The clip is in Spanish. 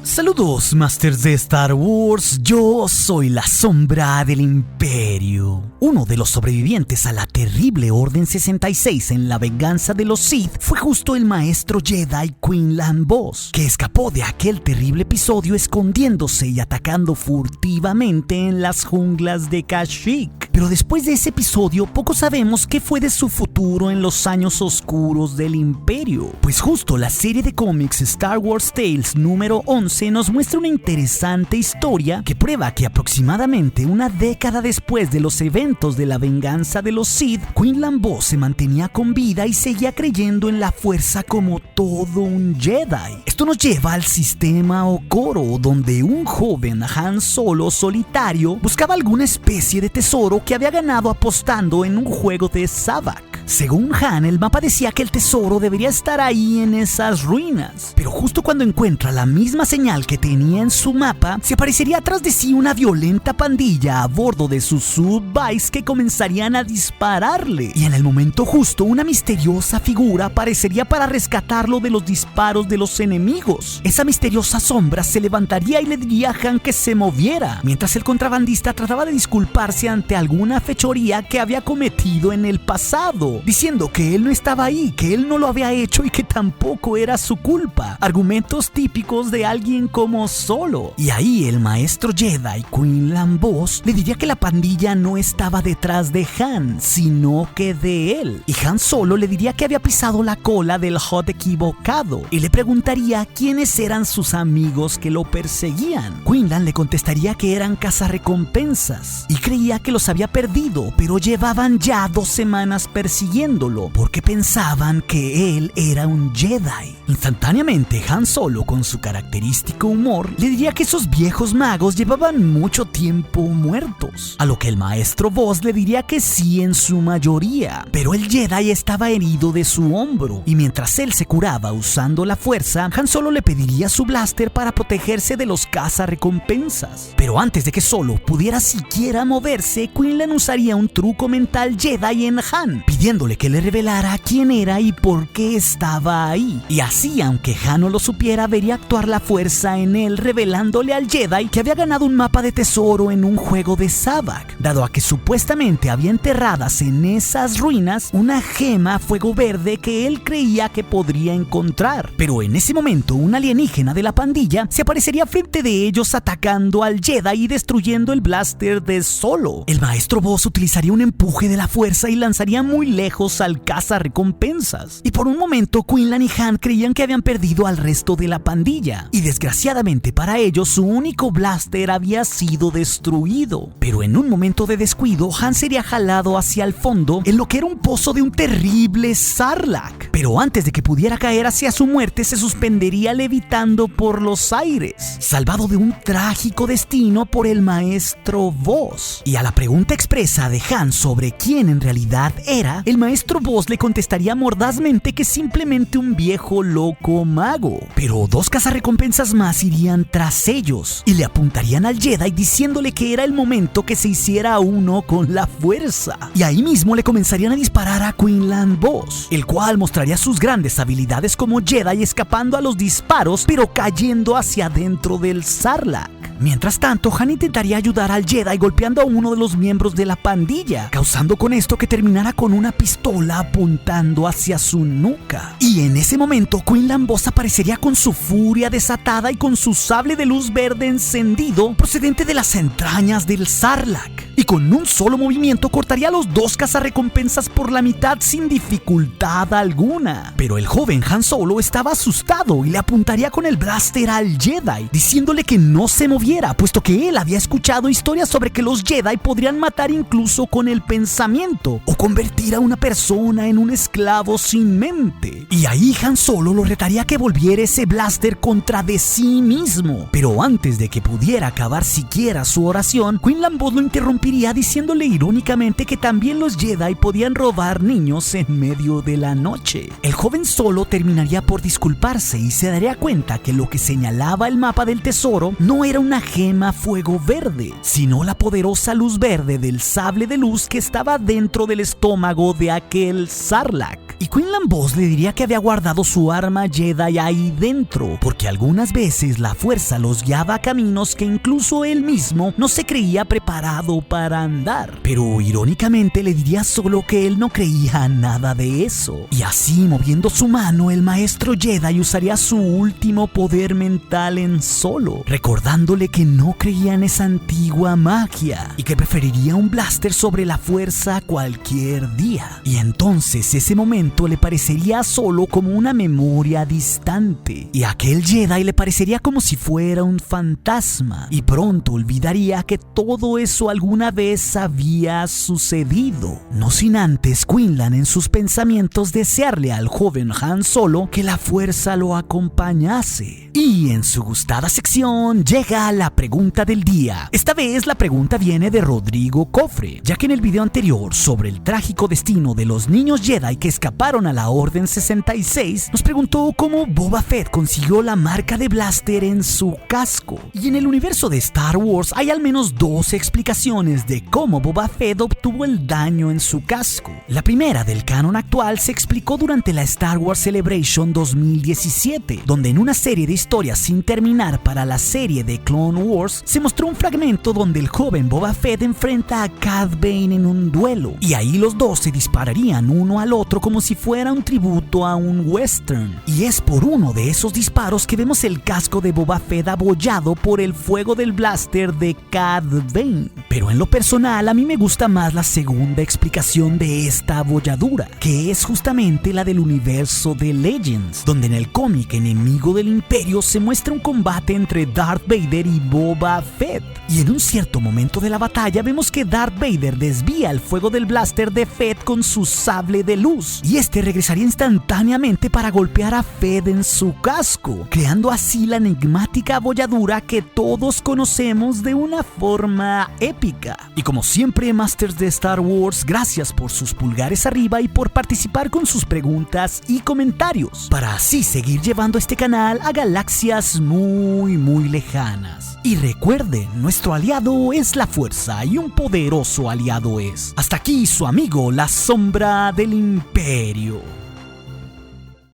Saludos, Masters de Star Wars, yo soy la Sombra del Imperio. Uno de los sobrevivientes a la terrible Orden 66 en la venganza de los Sith fue justo el maestro Jedi Quinlan Vos, que escapó de aquel terrible episodio escondiéndose y atacando furtivamente en las junglas de Kashyyyk. Pero después de ese episodio, poco sabemos qué fue de su futuro en los años oscuros del Imperio. Pues justo la serie de cómics Star Wars Tales número 11 nos muestra una interesante historia que prueba que aproximadamente una década después de los eventos de la venganza de los Sith, Quinlan Vos se mantenía con vida y seguía creyendo en la fuerza como todo un Jedi. Esto nos lleva al sistema Okoro, donde un joven Han Solo solitario buscaba alguna especie de tesoro que había ganado apostando en un juego de Savak. Según Han, el mapa decía que el tesoro debería estar ahí en esas ruinas, pero justo cuando encuentra la misma señal que tenía en su mapa, se aparecería atrás de sí una violenta pandilla a bordo de sus subbikes que comenzarían a dispararle, y en el momento justo una misteriosa figura aparecería para rescatarlo de los disparos de los enemigos. Esa misteriosa sombra se levantaría y le diría a Han que se moviera, mientras el contrabandista trataba de disculparse ante alguna fechoría que había cometido en el pasado, diciendo que él no estaba ahí, que él no lo había hecho y que tampoco era su culpa. Argumentos típicos de alguien como Solo. Y ahí el maestro Jedi Quinlan Vos le diría que la pandilla no estaba detrás de Han, sino que de él. Y Han Solo le diría que había pisado la cola del Hutt equivocado y le preguntaría quiénes eran sus amigos que lo perseguían. Quinlan le contestaría que eran cazarrecompensas y creía que los había perdido, pero llevaban ya 2 semanas persiguiéndolo porque pensaban que él era un Jedi. Instantáneamente, Han Solo, con su característico humor, le diría que esos viejos magos llevaban mucho tiempo muertos, a lo que el maestro Vos le diría que sí en su mayoría, pero el Jedi estaba herido de su hombro, y mientras él se curaba usando la fuerza, Han Solo le pediría su blaster para protegerse de los cazarrecompensas. Pero antes de que Solo pudiera siquiera moverse, Quinlan usaría un truco mental Jedi en Han, pidiéndole que le revelara quién era y por qué estaba ahí. Y así, aunque Han no lo supiera, vería actuar la fuerza en él, revelándole al Jedi que había ganado un mapa de tesoro en un juego de Savak, dado a que supuestamente había enterradas en esas ruinas una gema a fuego verde que él creía que podría encontrar. Pero en ese momento, un alienígena de la pandilla se aparecería frente de ellos atacando al Jedi y destruyendo el blaster de Solo. El maestro Vos utilizaría un empuje de la fuerza y lanzaría muy lejos al cazarrecompensas. Y por un momento, Quinlan y Han creían que habían perdido al resto de la pandilla, y desgraciadamente para ellos su único blaster había sido destruido. Pero en un momento de descuido, Han sería jalado hacia el fondo en lo que era un pozo de un terrible Sarlacc. Pero antes de que pudiera caer hacia su muerte, se suspendería levitando por los aires, salvado de un trágico destino por el maestro Vos. Y a la pregunta expresa de Han sobre quién en realidad era, el maestro Vos le contestaría mordazmente que simplemente un viejo loco mago. Pero 2 cazarrecompensas más irían tras ellos y le apuntarían al Jedi diciéndole que era el momento que se hiciera uno con la fuerza. Y ahí mismo le comenzarían a disparar a Quinlan Vos, el cual mostraría sus grandes habilidades como Jedi escapando a los disparos pero cayendo hacia adentro del Sarlacc. Mientras tanto, Han intentaría ayudar al Jedi golpeando a uno de los miembros de la pandilla, causando con esto que terminara con una pistola apuntando hacia su nuca. Y en ese momento, Quinlan Vos aparecería con su furia desatada y con su sable de luz verde encendido procedente de las entrañas del Sarlacc. Y con un solo movimiento cortaría a los 2 cazarrecompensas por la mitad sin dificultad alguna. Pero el joven Han Solo estaba asustado y le apuntaría con el blaster al Jedi, diciéndole que no se moviera, puesto que él había escuchado historias sobre que los Jedi podrían matar incluso con el pensamiento o convertir a una persona en un esclavo sin mente. Y ahí Han Solo lo retaría a que volviera ese blaster contra de sí mismo. Pero antes de que pudiera acabar siquiera su oración, Quinlan Vos lo interrumpiría diciéndole irónicamente que también los Jedi podían robar niños en medio de la noche. El joven Solo terminaría por disculparse y se daría cuenta que lo que señalaba el mapa del tesoro no era una gema fuego verde, sino la poderosa luz verde del sable de luz que estaba dentro del estómago de aquel Sarlacc. Y Quinlan Vos le diría que había guardado su arma Jedi ahí dentro, porque algunas veces la fuerza los guiaba a caminos que incluso él mismo no se creía preparado para andar. Pero irónicamente le diría solo que él no creía nada de eso. Y así, moviendo su mano, el maestro Jedi usaría su último poder mental en Solo, recordándole que no creía en esa antigua magia y que preferiría un blaster sobre la fuerza cualquier día. Y entonces ese momento le parecería a Solo como una memoria distante, y a aquel Jedi le parecería como si fuera un fantasma, y pronto olvidaría que todo eso alguna vez había sucedido. No sin antes Quinlan en sus pensamientos desearle al joven Han Solo que la fuerza lo acompañase. Y en su gustada sección llega la pregunta del día. Esta vez la pregunta viene de Rodrigo Cofre, ya que en el video anterior sobre el trágico destino de los niños Jedi que escaparon a la Orden 66, nos preguntó cómo Boba Fett consiguió la marca de blaster en su casco. Y en el universo de Star Wars hay al menos dos explicaciones de cómo Boba Fett obtuvo el daño en su casco. La primera, del canon actual, se explicó durante la Star Wars Celebration 2017, donde en una serie de historias sin terminar para la serie de Clone Wars se mostró un fragmento donde el joven Boba Fett enfrenta a Cad Bane en un duelo, y ahí los dos se dispararían uno al otro como si fuera un tributo a un western. Y es por uno de esos disparos que vemos el casco de Boba Fett abollado por el fuego del blaster de Cad Bane. Pero en lo personal a mí me gusta más la segunda explicación de esta abolladura, que es justamente la del universo de Legends, donde en el cómic Enemigo del Imperio se muestra un combate entre Darth Vader y Boba Fett. Y en un cierto momento de la batalla vemos que Darth Vader desvía el fuego del blaster de Fett con su sable de luz, y este regresaría instantáneamente para golpear a Fett en su casco, creando así la enigmática abolladura que todos conocemos de una forma épica. Y como siempre, Masters de Star Wars, gracias por sus pulgares arriba y por participar con sus preguntas y comentarios, para así seguir llevando este canal a galaxias muy lejanas. Y recuerden, nuestro aliado es la fuerza, y un poderoso aliado es. Hasta aquí su amigo, la Sombra del Imperio.